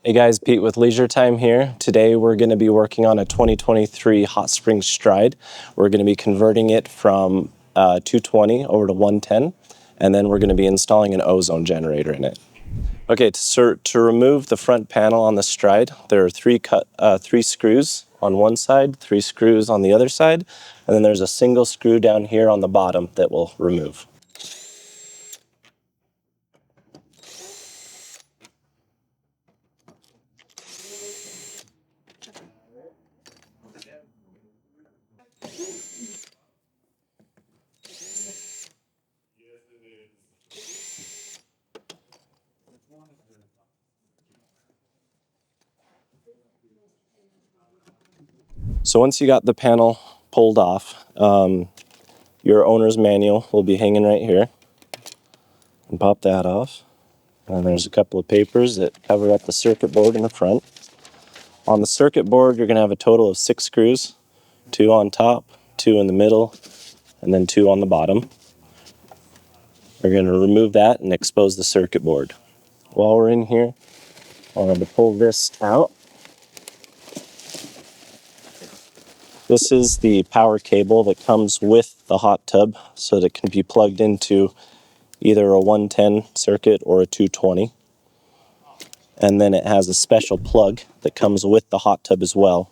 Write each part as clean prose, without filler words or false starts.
Hey guys, Pete with Leisure Time here. Today we're going to be working on a 2023 Hot Springs Stride. We're going to be converting it from 220 over to 110, and then we're going to be installing an ozone generator in it. Okay, to remove the front panel on the Stride, there are three screws on one side, 3 screws on the other side, and then there's a single screw down here on the bottom that we'll remove. So once you got the panel pulled off, your owner's manual will be hanging right here. And pop that off. And there's a couple of papers that cover up the circuit board in the front. On the circuit board, you're going to have a total of 6 screws, 2 on top, 2 in the middle, and then 2 on the bottom. We're going to remove that and expose the circuit board. While we're in here, I'm going to pull this out. This is the power cable that comes with the hot tub, so that it can be plugged into either a 110 circuit or a 220. And then it has a special plug that comes with the hot tub as well,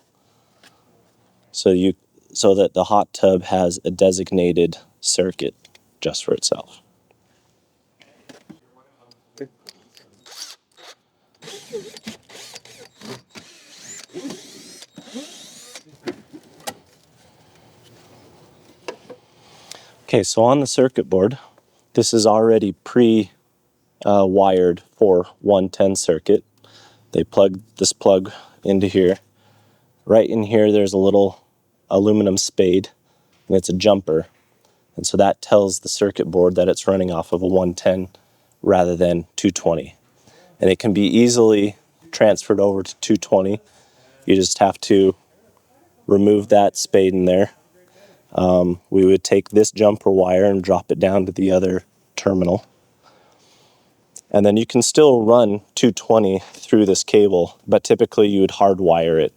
so that the hot tub has a designated circuit just for itself. Okay, so on the circuit board, this is already pre-wired for 110 circuit. They plug this plug into here. Right in here, there's a little aluminum spade, and it's a jumper. And so that tells the circuit board that it's running off of a 110 rather than 220. And it can be easily transferred over to 220. You just have to remove that spade in there. We would take this jumper wire and drop it down to the other terminal. And then you can still run 220 through this cable, but typically you would hardwire it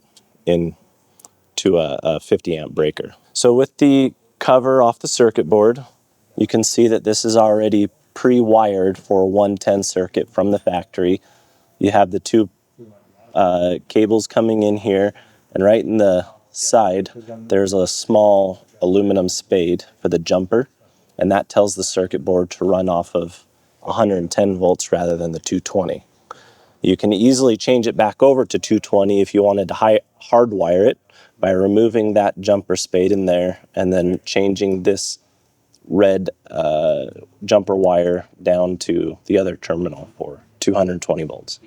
into a 50 amp breaker. So with the cover off the circuit board, you can see that this is already pre-wired for a 110 circuit from the factory. You have the 2 cables coming in here, and right in the side there's a small aluminum spade for the jumper, and that tells the circuit board to run off of 110 volts rather than the 220. You can easily change it back over to 220 if you wanted to hardwire it by removing that jumper spade in there and then changing this red jumper wire down to the other terminal for 220 volts.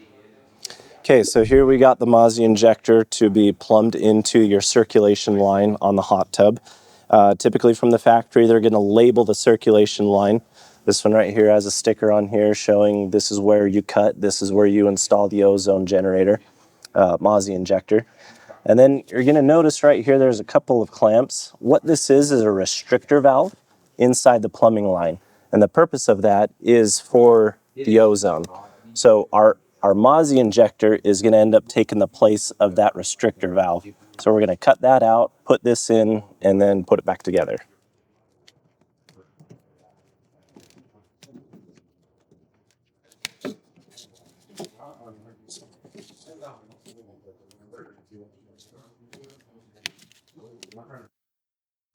Okay, so here we got the Mozzie injector to be plumbed into your circulation line on the hot tub. Typically from the factory, they're going to label the circulation line. This one right here has a sticker on here showing this is where you cut, this is where you install the ozone generator, Mozzie injector. And then you're going to notice right here there's a couple of clamps. What this is a restrictor valve inside the plumbing line. And the purpose of that is for the ozone. So our Mozzie injector is going to end up taking the place of that restrictor valve. So we're going to cut that out, put this in, and then put it back together.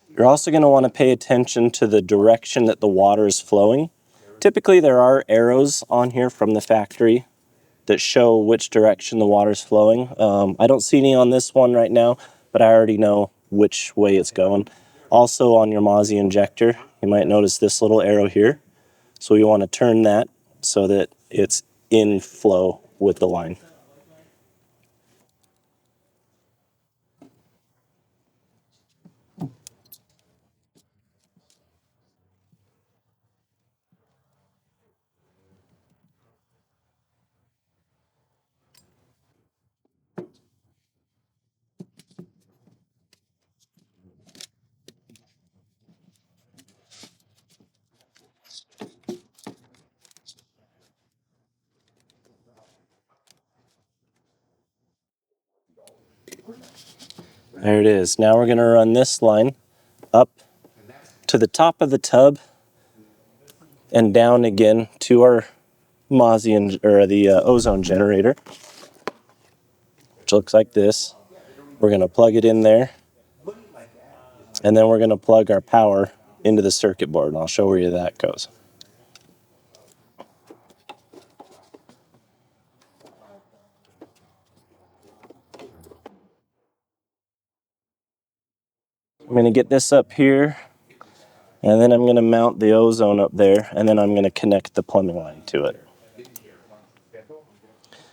You're also going to want to pay attention to the direction that the water is flowing. Typically there are arrows on here from the factory that show which direction the water is flowing. I don't see any on this one right now, but I already know which way it's going. Also on your Mozzie injector, you might notice this little arrow here. So you want to turn that so that it's in flow with the line. There it is. Now we're going to run this line up to the top of the tub and down again to our the ozone generator, which looks like this. We're going to plug it in there, and then we're going to plug our power into the circuit board, and I'll show you that goes. I'm going to get this up here, and then I'm going to mount the ozone up there, and then I'm going to connect the plumbing line to it.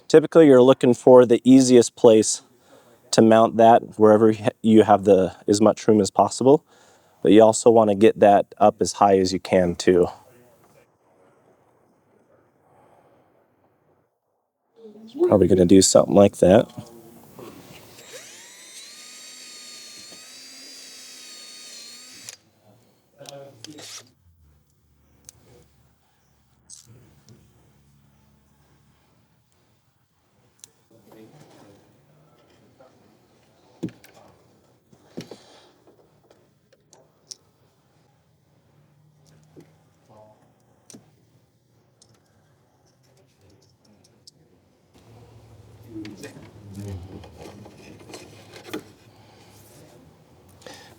Typically, you're looking for the easiest place to mount that wherever you have as much room as possible, but you also want to get that up as high as you can too. Probably going to do something like that.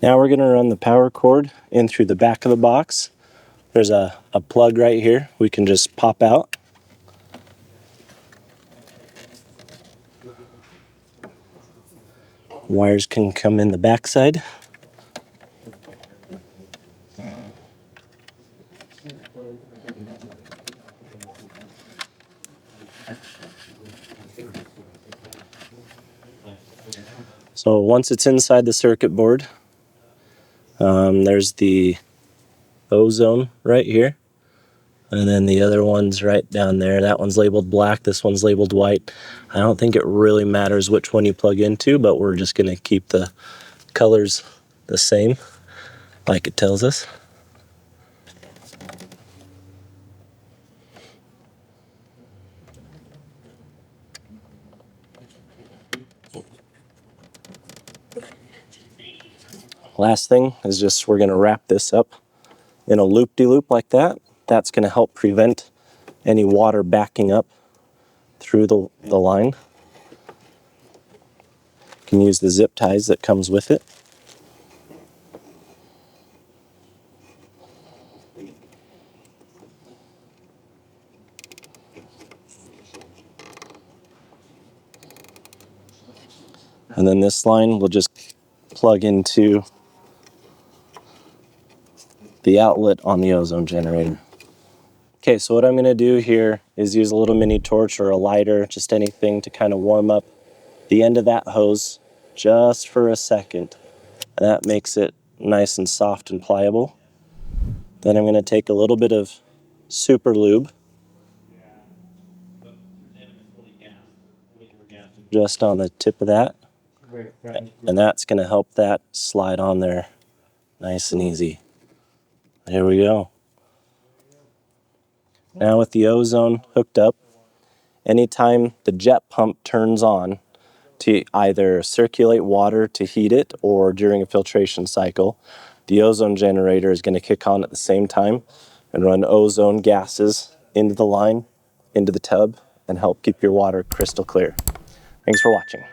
Now we're going to run the power cord in through the back of the box. There's a plug right here we can just pop out. Wires can come in the back side. So once it's inside the circuit board, there's the ozone right here, and then the other one's right down there. That one's labeled black, this one's labeled white. I don't think it really matters which one you plug into, but we're just going to keep the colors the same like it tells us. Last thing is just we're going to wrap this up in a loop-de-loop like that. That's going to help prevent any water backing up through the line. You can use the zip ties that comes with it. And then this line will just plug into the outlet on the ozone generator. Okay, so what I'm going to do here is use a little mini torch or a lighter, just anything to kind of warm up the end of that hose just for a second. And that makes it nice and soft and pliable. Then I'm going to take a little bit of super lube just on the tip of that, and that's going to help that slide on there nice and easy. There we go. Now with the ozone hooked up, anytime the jet pump turns on to either circulate water to heat it or during a filtration cycle, the ozone generator is going to kick on at the same time and run ozone gases into the line, into the tub, and help keep your water crystal clear. Thanks for watching.